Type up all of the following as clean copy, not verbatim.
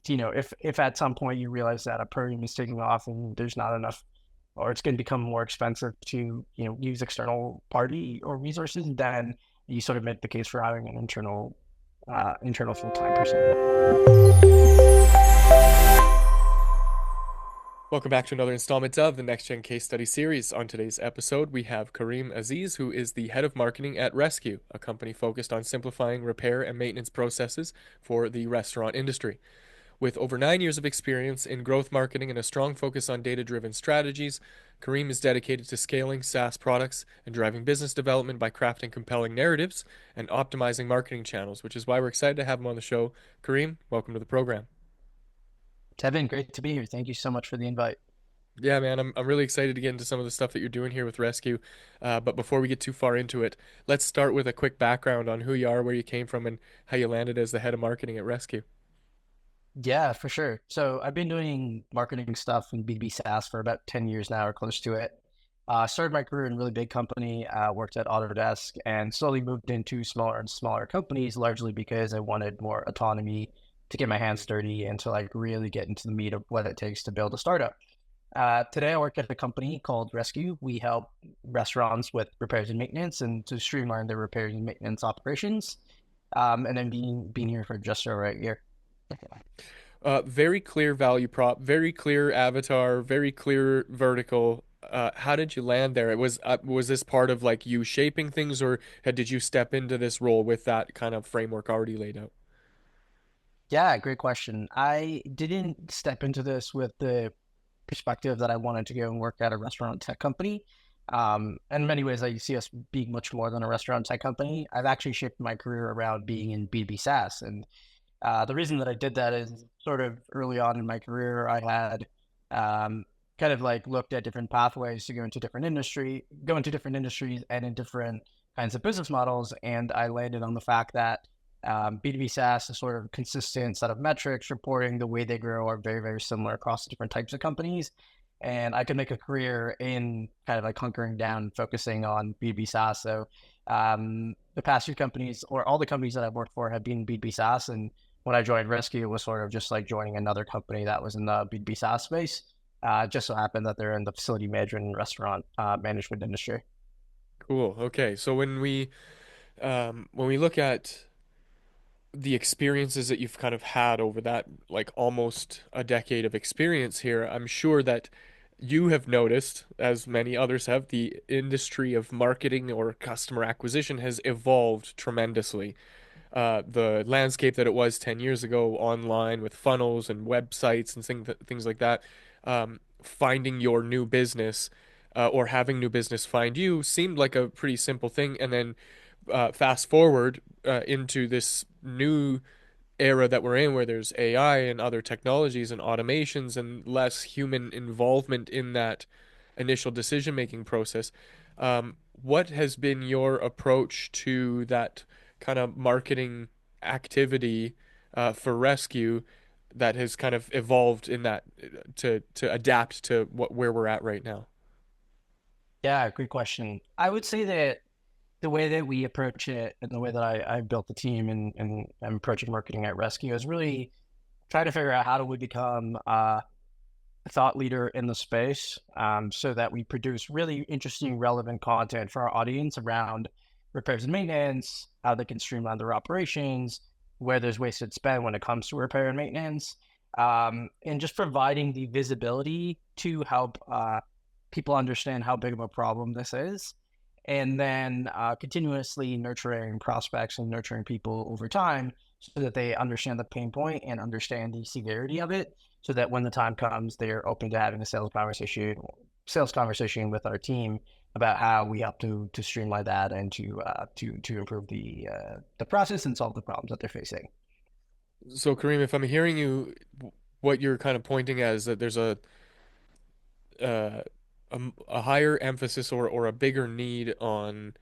if at some point you realize that a program is taking off and there's not enough, or it's going to become more expensive to use external party or resources, then you sort of make the case for having an internal full-time person. Welcome back to another installment of the Next Gen Case Study Series. On today's episode, we have Kareem Azees, who is the head of marketing at ResQ, a company focused on simplifying repair and maintenance processes for the restaurant industry. With over 9 years of experience in growth marketing and a strong focus on data-driven strategies, Kareem is dedicated to scaling SaaS products and driving business development by crafting compelling narratives and optimizing marketing channels, which is why we're excited to have him on the show. Kareem, welcome to the program. Kevin, great to be here. Thank you so much for the invite. Yeah, man, I'm really excited to get into some of the stuff that you're doing here with ResQ. But before we get too far into it, let's start with a quick background on who you are, where you came from, and how you landed as the head of marketing at ResQ. Yeah, for sure. So I've been doing marketing stuff in B2B SaaS for about 10 years now or close to it. Started my career in a really big company, worked at Autodesk, and slowly moved into smaller and smaller companies, largely because I wanted more autonomy to get my hands dirty and to like really get into the meat of what it takes to build a startup. Today I work at a company called ResQ. We help restaurants with repairs and maintenance and to streamline their repairs and maintenance operations. And then being here for just over a year. Very clear value prop, very clear avatar, very clear vertical. How did you land there? Was this part of like you shaping things, or did you step into this role with that kind of framework already laid out? Yeah, great question. I didn't step into this with the perspective that I wanted to go and work at a restaurant tech company. In many ways, I see us being much more than a restaurant tech company. I've actually shaped my career around being in B2B SaaS. And the reason that I did that is sort of early on in my career, I had kind of like looked at different pathways to go into different industries and in different kinds of business models. And I landed on the fact that B2B SaaS, a sort of consistent set of metrics reporting the way they grow are very, very similar across the different types of companies. And I could make a career in kind of like hunkering down, focusing on B2B SaaS. So the past few companies or all the companies that I've worked for have been B2B SaaS. And when I joined ResQ, it was sort of just like joining another company that was in the B2B SaaS space. Just so happened that they're in the facility management and restaurant management industry. Cool. Okay, so when we look at the experiences that you've kind of had over that like almost a decade of experience here, I'm sure that you have noticed, as many others have, the industry of marketing or customer acquisition has evolved tremendously. The landscape that it was 10 years ago online with funnels and websites and things like that, finding your new business or having new business find you seemed like a pretty simple thing. And then fast forward into this new era that we're in where there's AI and other technologies and automations and less human involvement in that initial decision making process. What has been your approach to that kind of marketing activity for ResQ that has kind of evolved in that to adapt to where we're at right now? Yeah, great question. I would say that the way that we approach it and the way that I built the team and I'm approaching marketing at ResQ is really try to figure out how do we become a thought leader in the space so that we produce really interesting, relevant content for our audience around repairs and maintenance, how they can streamline their operations, where there's wasted spend when it comes to repair and maintenance, and just providing the visibility to help people understand how big of a problem this is and then continuously nurturing prospects and nurturing people over time so that they understand the pain point and understand the severity of it so that when the time comes they're open to having a sales conversation with our team about how we help to streamline that and to improve the process and solve the problems that they're facing. So Kareem, if I'm hearing you, what you're kind of pointing at is that there's uh, a higher emphasis or a bigger need on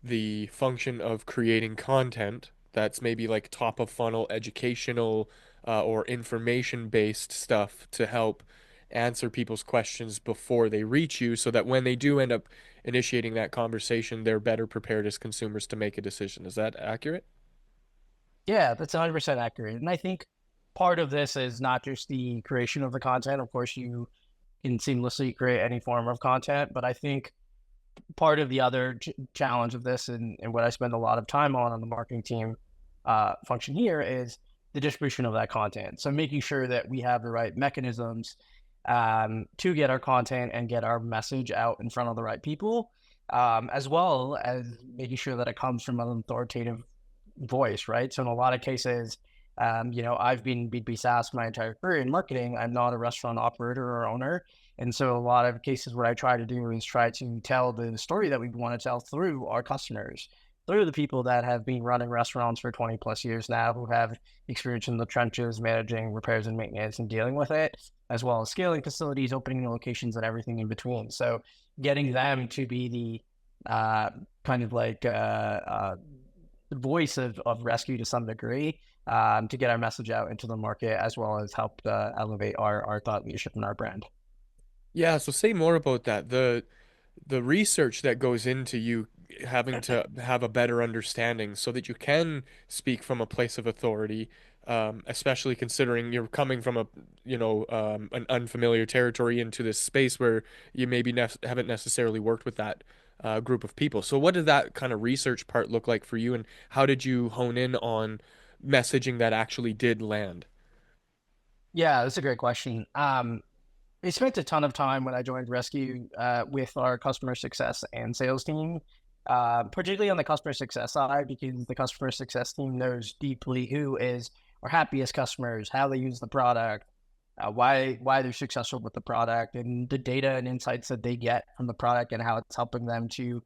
the function of creating content that's maybe like top of funnel educational or information based stuff to help answer people's questions before they reach you so that when they do end up initiating that conversation, they're better prepared as consumers to make a decision. Is that accurate? Yeah, that's 100% accurate. And I think part of this is not just the creation of the content. Of course, you can seamlessly create any form of content, but I think part of the other challenge of this, and what I spend a lot of time on the marketing team function here, is the distribution of that content. So making sure that we have the right mechanisms to get our content and get our message out in front of the right people, as well as making sure that it comes from an authoritative voice, right? So in a lot of cases, I've been B2B SaaS my entire career in marketing. I'm not a restaurant operator or owner. And so a lot of cases, what I try to do is try to tell the story that we want to tell through our customers, through the people that have been running restaurants for 20 plus years now, who have experience in the trenches, managing repairs and maintenance and dealing with it, as well as scaling facilities, opening locations, and everything in between. So getting them to be the kind of like the voice of ResQ to some degree, to get our message out into the market, as well as help elevate our thought leadership and our brand. Yeah, so say more about that. The research that goes into you having to have a better understanding so that you can speak from a place of authority, especially considering you're coming from an unfamiliar territory into this space where you maybe haven't necessarily worked with that group of people. So what did that kind of research part look like for you, and how did you hone in on messaging that actually did land? Yeah, that's a great question. I spent a ton of time when I joined ResQ with our customer success and sales team, particularly on the customer success side, because the customer success team knows deeply who is our happiest customers, how they use the product, why they're successful with the product, and the data and insights that they get from the product and how it's helping them to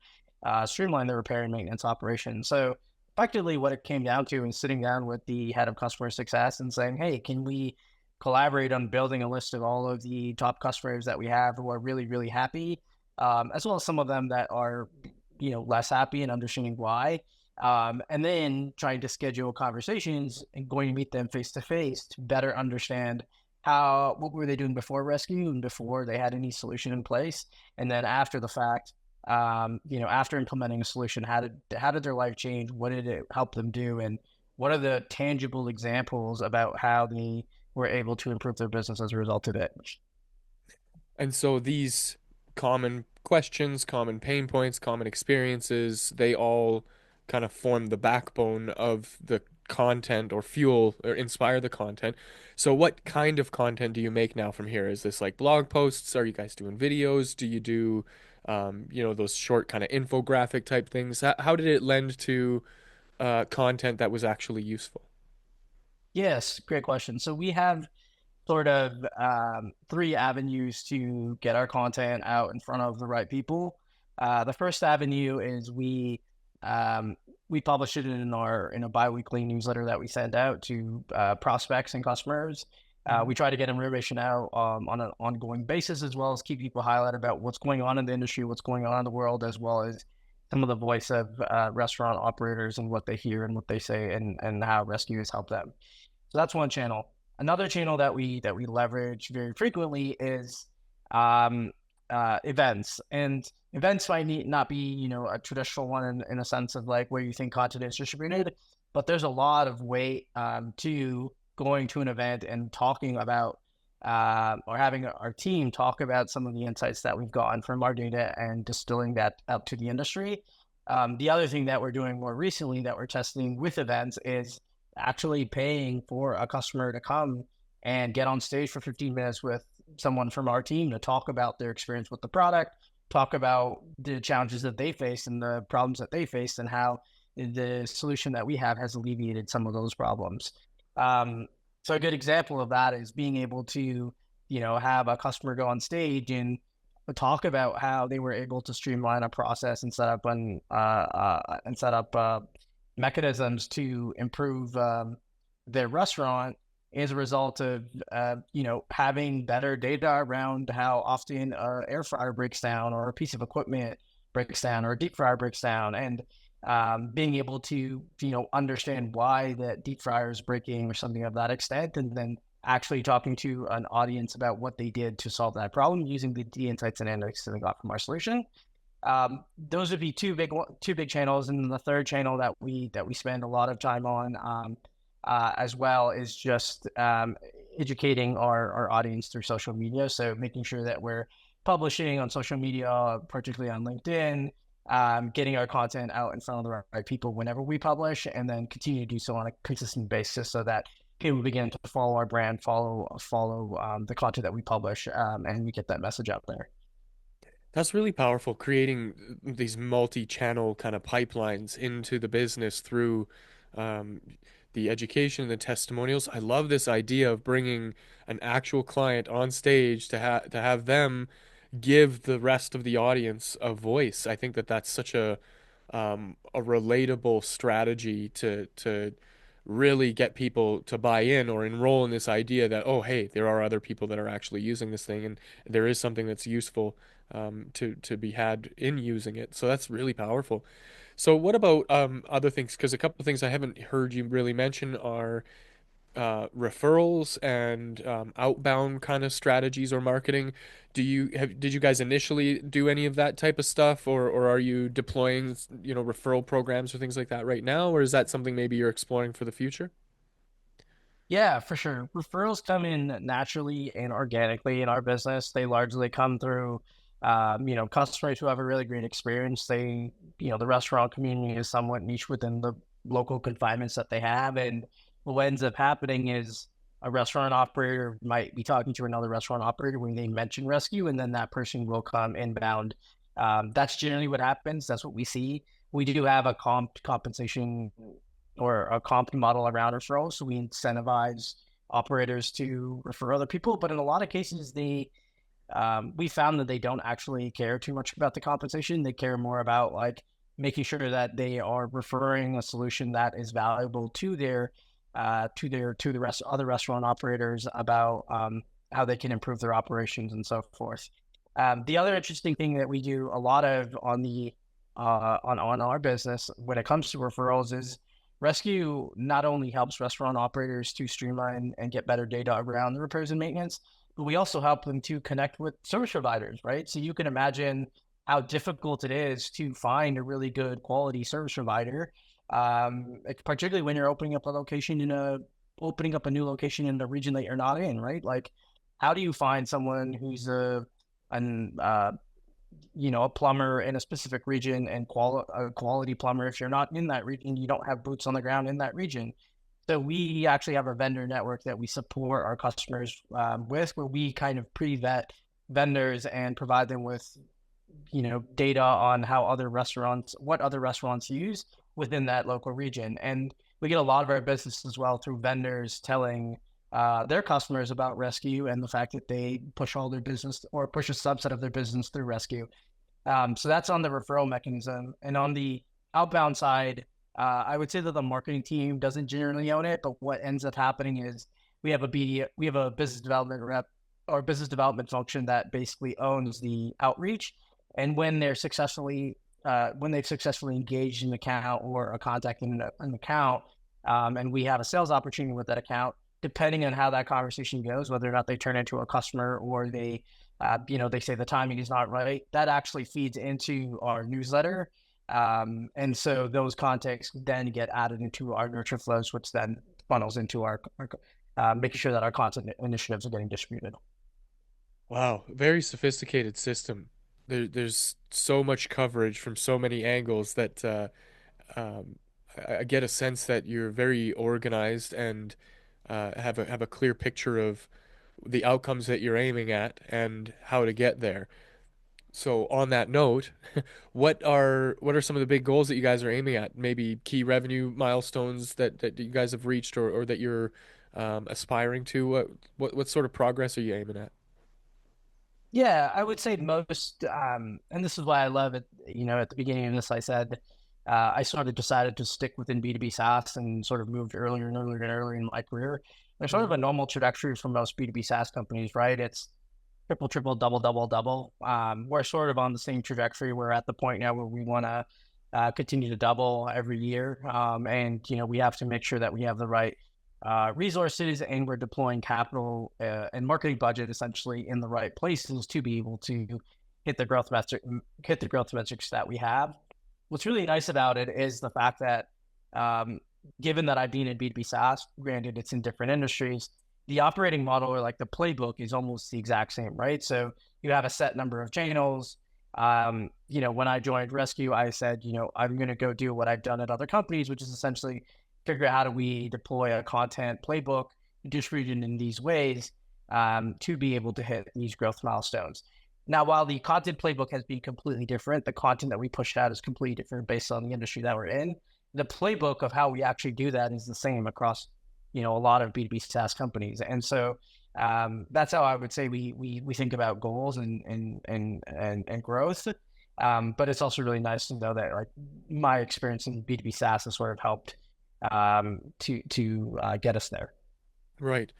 streamline their repair and maintenance operation. So effectively, what it came down to is sitting down with the head of customer success and saying, "Hey, can we collaborate on building a list of all of the top customers that we have who are really, really happy, as well as some of them that are, less happy, and understanding why. And then trying to schedule conversations and going to meet them face to face to better understand what were they doing before ResQ and before they had any solution in place. And then after the fact, after implementing a solution, how did their life change? What did it help them do? And what are the tangible examples about how they were able to improve their business as a result of it?" And so these common questions, common pain points, common experiences, they all kind of form the backbone of the content or fuel or inspire the content. So what kind of content do you make now from here? Is this like blog posts? Are you guys doing videos? Do you do those short kind of infographic type things? How did it lend to content that was actually useful? Yes, great question. So we have sort of three avenues to get our content out in front of the right people. The first avenue is we publish it in a biweekly newsletter that we send out to prospects and customers. We try to get information out on an ongoing basis, as well as keep people highlighted about what's going on in the industry, what's going on in the world, as well as some of the voice of restaurant operators and what they hear and what they say, and how ResQ has helped them. So that's one channel. Another channel that we leverage very frequently is um, events. And events might not be, a traditional one in a sense of like where you think content is distributed, but there's a lot of weight to going to an event and talking about or having our team talk about some of the insights that we've gotten from our data and distilling that out to the industry. The other thing that we're doing more recently that we're testing with events is actually paying for a customer to come and get on stage for 15 minutes with someone from our team to talk about their experience with the product, talk about the challenges that they face and the problems that they faced, and how the solution that we have has alleviated some of those problems. Um, so a good example of that is being able to, have a customer go on stage and talk about how they were able to streamline a process and set up mechanisms to improve their restaurant as a result of having better data around how often an air fryer breaks down, or a piece of equipment breaks down, or a deep fryer breaks down, and being able to understand why that deep fryer is breaking or something of that extent, and then actually talking to an audience about what they did to solve that problem using the insights and analytics that they got from our solution. Those would be two big channels, and then the third channel that we spend a lot of time on as well as just educating our audience through social media. So making sure that we're publishing on social media, particularly on LinkedIn, getting our content out in front of the right people whenever we publish, and then continue to do so on a consistent basis so that people begin to follow our brand, follow the content that we publish, and we get that message out there. That's really powerful, creating these multi-channel kind of pipelines into the business through um, the education and the testimonials. I love this idea of bringing an actual client on stage to have them give the rest of the audience a voice. I think that that's such a relatable strategy to really get people to buy in or enroll in this idea that, oh, hey, there are other people that are actually using this thing, and there is something that's useful to be had in using it. So that's really powerful. So what about other things? Because a couple of things I haven't heard you really mention are referrals and outbound kind of strategies or marketing. Did you guys initially do any of that type of stuff, or are you deploying, referral programs or things like that right now, or is that something maybe you're exploring for the future? Yeah, for sure. Referrals come in naturally and organically in our business. They largely come through, customers who have a really great experience. The restaurant community is somewhat niche within the local confinements that they have. And what ends up happening is a restaurant operator might be talking to another restaurant operator when they mention rescue, and then that person will come inbound. That's generally what happens. That's what we see. We do have a compensation or a comp model around referrals. So we incentivize operators to refer other people, but in a lot of cases, we found that they don't actually care too much about the compensation. They care more about like making sure that they are referring a solution that is valuable to the rest other restaurant operators about how they can improve their operations and so forth. The other interesting thing that we do a lot of on our business when it comes to referrals is ResQ not only helps restaurant operators to streamline and get better data around the repairs and maintenance, but we also help them to connect with service providers, right? So you can imagine how difficult it is to find a really good quality service provider, particularly when you're opening up a new location in the region that you're not in, right? Like, how do you find someone who's an a plumber in a specific region and a quality plumber if you're not in that region, you don't have boots on the ground in that region. So we actually have a vendor network that we support our customers with, where we kind of pre-vet vendors and provide them with data on what other restaurants use within that local region. And we get a lot of our business as well through vendors telling their customers about ResQ and the fact that they push all their business or push a subset of their business through ResQ. So that's on the referral mechanism. And on the outbound side, I would say that the marketing team doesn't generally own it, but what ends up happening is we have a business development rep or business development function that basically owns the outreach. And when they've successfully engaged an account or a contact in an account, and we have a sales opportunity with that account, depending on how that conversation goes, whether or not they turn into a customer or they say the timing is not right, that actually feeds into our newsletter. And so those contacts then get added into our nurture flows, which then funnels into our making sure that our content initiatives are getting distributed. Wow, very sophisticated system. There's so much coverage from so many angles that um, I get a sense that you're very organized and have a clear picture of the outcomes that you're aiming at and how to get there. So on that note, what are some of the big goals that you guys are aiming at? Maybe key revenue milestones that you guys have reached or that you're aspiring to? What sort of progress are you aiming at? Yeah, I would say most, and this is why I love it. At the beginning of this, I said I sort of decided to stick within B2B SaaS and sort of moved earlier and earlier and earlier in my career. There's sort of Mhm. a normal trajectory for most B2B SaaS companies, right? It's triple, triple, double, double, double. We're sort of on the same trajectory. We're at the point now where we want to continue to double every year, and we have to make sure that we have the right resources and we're deploying capital and marketing budget essentially in the right places to be able to hit the growth metrics that we have. What's really nice about it is the fact that given that I've been in B2B SaaS, granted it's in different industries, the operating model or like the playbook is almost the exact same, right? So you have a set number of channels. When I joined ResQ, I said, I'm going to go do what I've done at other companies, which is essentially figure out how do we deploy a content playbook distributed in these ways to be able to hit these growth milestones. Now, while the content playbook has been completely different, the content that we pushed out is completely different based on the industry that we're in. The playbook of how we actually do that is the same across, a lot of B2B SaaS companies. And so that's how I would say we think about goals and growth. But it's also really nice to know that like my experience in B2B SaaS has sort of helped to get us there. Right.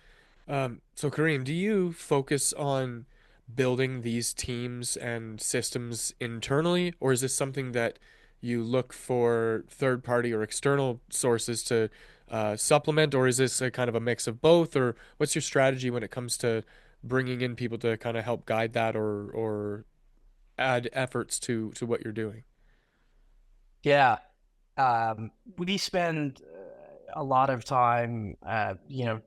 So Kareem, do you focus on building these teams and systems internally, or is this something that you look for third party or external sources to supplement, or is this a kind of a mix of both, or what's your strategy when it comes to bringing in people to kind of help guide that or add efforts to what you're doing? Yeah. We spend a lot of time,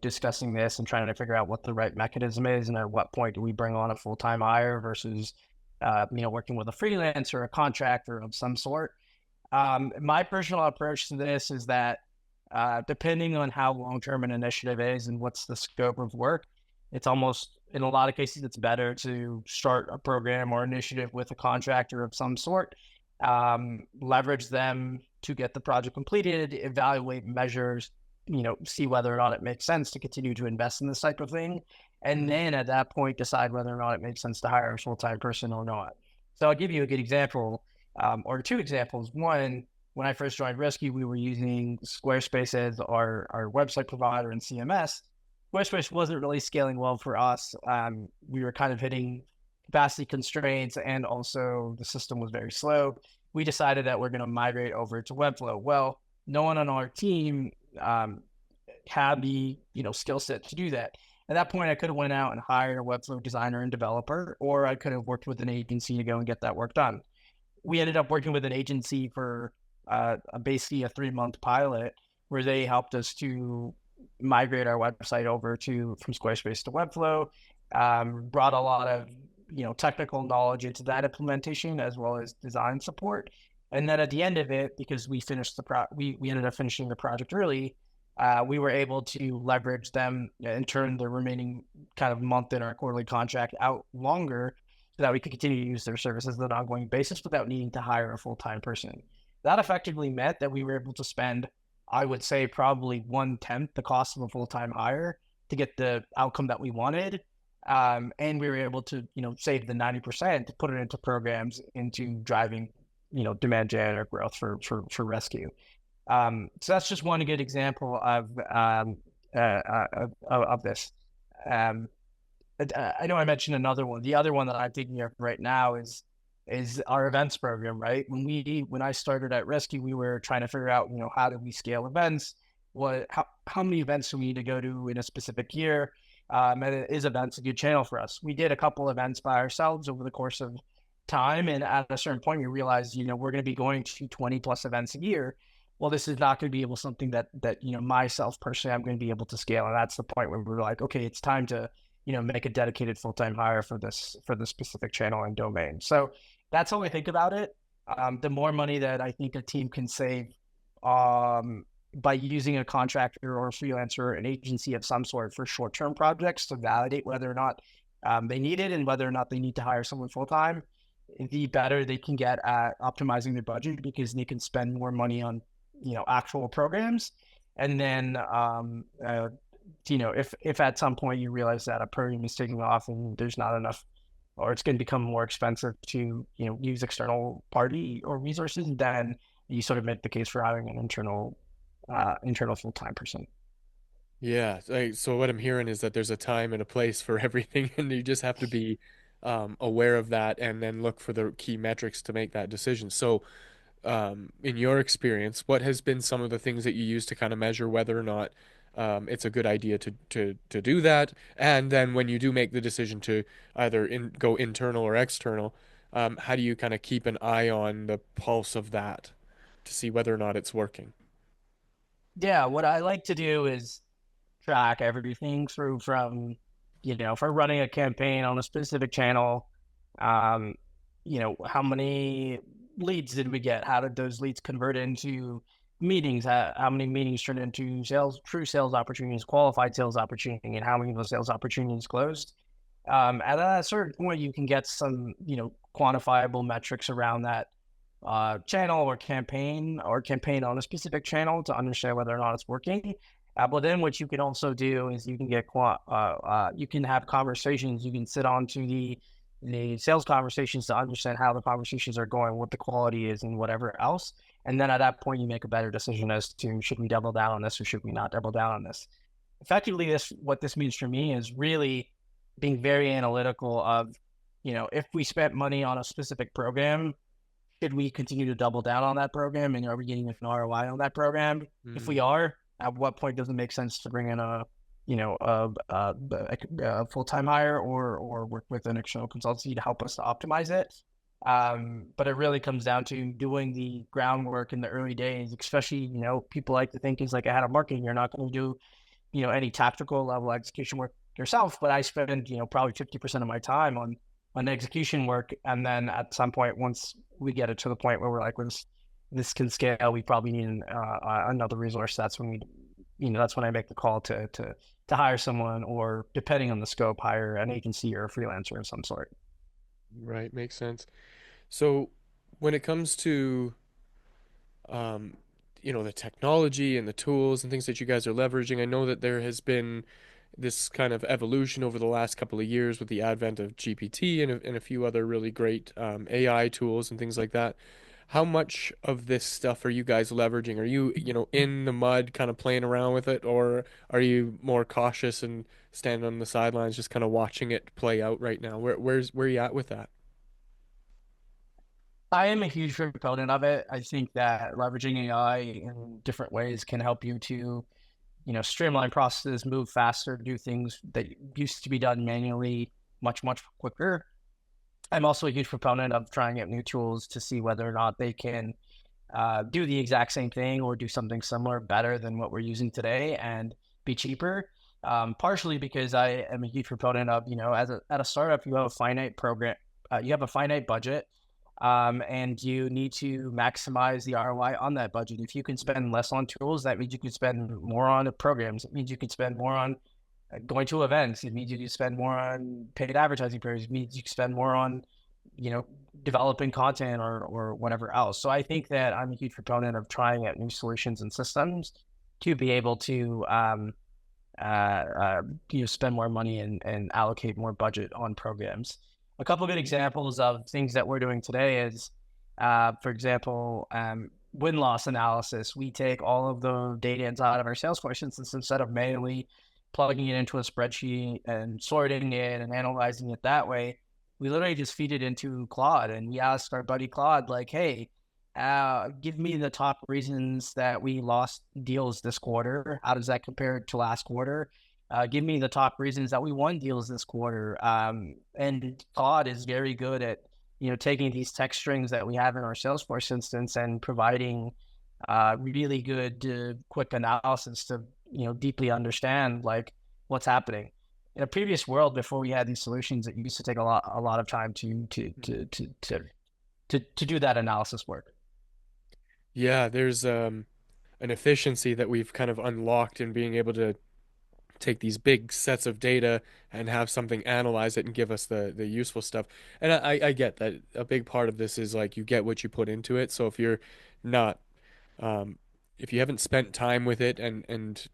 discussing this and trying to figure out what the right mechanism is, and at what point do we bring on a full-time hire versus, working with a freelancer or a contractor of some sort. My personal approach to this is that depending on how long-term an initiative is and what's the scope of work, it's almost, in a lot of cases, it's better to start a program or initiative with a contractor of some sort, leverage them to get the project completed, evaluate measures, see whether or not it makes sense to continue to invest in this type of thing. And then at that point, decide whether or not it makes sense to hire a full-time person or not. So I'll give you a good example, or two examples. One, when I first joined ResQ, we were using Squarespace as our website provider and CMS. Squarespace wasn't really scaling well for us. We were kind of hitting capacity constraints, and also the system was very slow. We decided that we're going to migrate over to Webflow. Well, no one on our team had the skill set to do that. At that point, I could have went out and hired a Webflow designer and developer, or I could have worked with an agency to go and get that work done. We ended up working with an agency for basically a 3-month pilot where they helped us to migrate our website over to from Squarespace to Webflow. Brought a lot of technical knowledge into that implementation as well as design support. And then at the end of it, because we finished we ended up finishing the project early, we were able to leverage them and turn the remaining kind of month in our quarterly contract out longer so that we could continue to use their services on an ongoing basis without needing to hire a full-time person. That effectively meant that we were able to spend, I would say, probably 1/10 the cost of a full-time hire to get the outcome that we wanted. And we were able to, save the 90% to put it into programs into driving, demand gen or growth for ResQ. So that's just one good example of this. Um, I know I mentioned another one. The other one that I'm thinking of right now is our events program, right? When I started at ResQ, we were trying to figure out, how do we scale events? How many events do we need to go to in a specific year? And is events a good channel for us? We did a couple events by ourselves over the course of time, and at a certain point, we realized, we're going to be going to 20 plus events a year. Well, this is not going to be able something that myself personally I'm going to be able to scale, and that's the point where we're like, okay, it's time to make a dedicated full-time hire for this specific channel and domain. So that's how I think about it. The more money that I think a team can save by using a contractor or a freelancer or an agency of some sort for short-term projects to validate whether or not they need it and whether or not they need to hire someone full-time, the better they can get at optimizing their budget because they can spend more money on actual programs. And then if at some point you realize that a program is taking off and there's not enough, or it's going to become more expensive to use external party or resources, then you sort of make the case for having an internal full-time person. Yeah, so what I'm hearing is that there's a time and a place for everything, and you just have to be aware of that and then look for the key metrics to make that decision. So, in your experience, what has been some of the things that you use to kind of measure whether or not it's a good idea to do that? And then when you do make the decision to either go internal or external, how do you kind of keep an eye on the pulse of that to see whether or not it's working? Yeah, what I like to do is track everything through from, if we're running a campaign on a specific channel, um, how many leads did we get? How did those leads convert into meetings? How many meetings turned into sales, true sales opportunities, qualified sales opportunity, and how many of those sales opportunities closed? At a certain point, you can get some, quantifiable metrics around that channel or campaign on a specific channel to understand whether or not it's working. But then what you can also do is you can you can have conversations. You can sit on to the sales conversations to understand how the conversations are going, what the quality is, and whatever else. And then at that point, you make a better decision as to should we double down on this or should we not double down on this. Effectively, this what this means for me is really being very analytical of, if we spent money on a specific program, should we continue to double down on that program, and are we getting an ROI on that program? If we Mm, are, at what point does it make sense to bring in a full time hire or work with an external consultancy to help us to optimize it? But it really comes down to doing the groundwork in the early days, especially, people like to think is like ahead of marketing. You're not going to do, any tactical level execution work yourself, but I spend, probably 50% of my time on execution work. And then at some point, once we get it to the point where we're like, well, this can scale, we probably need another resource. That's when that's when I make the call to hire someone, or depending on the scope, hire an agency or a freelancer of some sort. right, makes sense. So when it comes to um, the technology and the tools and things that you guys are leveraging. I know that there has been this kind of evolution over the last couple of years with the advent of GPT and a few other really great AI tools and things like that. How much of this stuff are you guys leveraging? Are you, in the mud kind of playing around with it, or are you more cautious and standing on the sidelines just kind of watching it play out right now? Where are you at with that? I am a huge proponent of it. I think that leveraging AI in different ways can help you to, streamline processes, move faster, do things that used to be done manually much quicker. I'm also a huge proponent of trying out new tools to see whether or not they can do the exact same thing or do something similar better than what we're using today and be cheaper. Partially because I am a huge proponent of, at a startup, you have a finite program, you have a finite budget, and you need to maximize the ROI on that budget. If you can spend less on tools, that means you can spend more on programs. It means you can spend more on going to events. It means you can spend more on paid advertising periods. It means you can spend more on, you know, developing content or whatever else. So I think that I'm a huge proponent of trying out new solutions and systems to be able to spend more money and allocate more budget on programs. A couple of good examples of things that we're doing today is, for example, win loss analysis. We take all of the data inside of our Salesforce instance, instead of manually plugging it into a spreadsheet and sorting it and analyzing it that way. We literally just feed it into Claude, and we ask our buddy Claude, like, hey, give me the top reasons that we lost deals this quarter. How does that compare to last quarter? Give me the top reasons that we won deals this quarter. And Claude is very good at, taking these text strings that we have in our Salesforce instance and providing really good, quick analysis to, deeply understand like what's happening. In a previous world, before we had these solutions, it used to take a lot of time to do that analysis work. Yeah, there's an efficiency that we've kind of unlocked in being able to take these big sets of data and have something analyze it and give us the useful stuff. And I get that a big part of this is like you get what you put into it. So if you're not um, if you haven't spent time with it and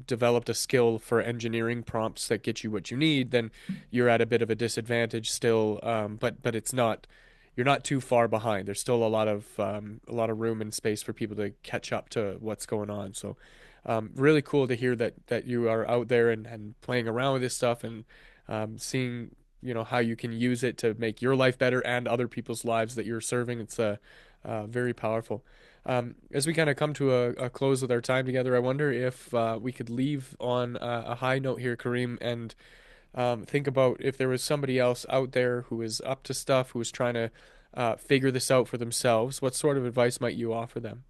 developed a skill for engineering prompts that get you what you need, then you're at a bit of a disadvantage still. But it's not you're not too far behind. There's still a lot of room and space for people to catch up to what's going on. So really cool to hear that you are out there and playing around with this stuff and seeing how you can use it to make your life better and other people's lives that you're serving. It's very powerful. As we kind of come to a close with our time together, I wonder if we could leave on a high note here, Kareem, and think about if there was somebody else out there who is up to stuff, who is trying to figure this out for themselves. What sort of advice might you offer them?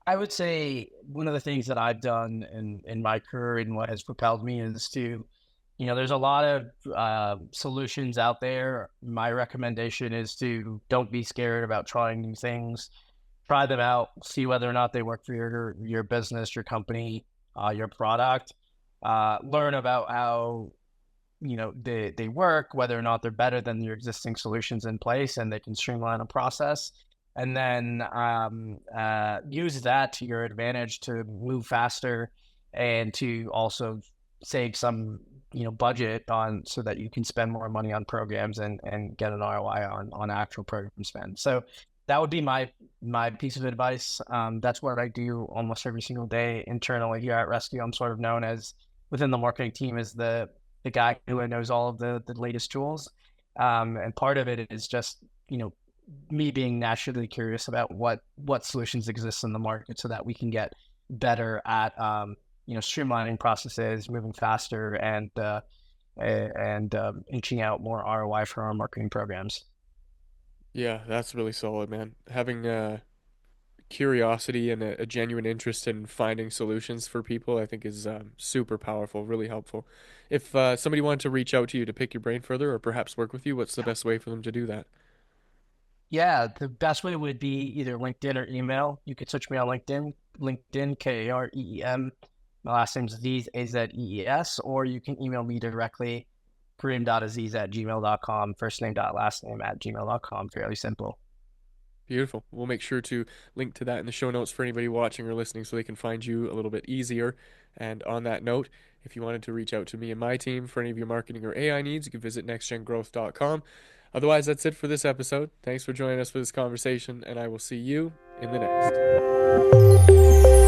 I would say one of the things that I've done in my career and what has propelled me is to, there's a lot of solutions out there. My recommendation is to don't be scared about trying new things. Try them out, see whether or not they work for your business, your company, your product. Learn about how they work, whether or not they're better than your existing solutions in place, and they can streamline a process, and then use that to your advantage to move faster and to also save some budget on so that you can spend more money on programs and get an ROI on actual program spend. So that would be my piece of advice. That's what I do almost every single day internally here at ResQ. I'm sort of known as within the marketing team as the guy who knows all of the latest tools. And part of it is just, me being naturally curious about what solutions exist in the market so that we can get better at, streamlining processes, moving faster, and inching out more ROI for our marketing programs. Yeah, that's really solid, man. Having curiosity and a genuine interest in finding solutions for people, I think is super powerful, really helpful. If somebody wanted to reach out to you to pick your brain further or perhaps work with you, what's the best way for them to do that? Yeah, the best way would be either LinkedIn or email. You could search me on LinkedIn, Kareem. My last name's Azeez, Azees, or you can email me directly, kareem.azeez@gmail.com, first name dot last name at gmail.com. Fairly simple. Beautiful. We'll make sure to link to that in the show notes for anybody watching or listening so they can find you a little bit easier. And on that note, if you wanted to reach out to me and my team for any of your marketing or AI needs, you can visit nextgengrowth.com. Otherwise, that's it for this episode. Thanks for joining us for this conversation, and I will see you in the next.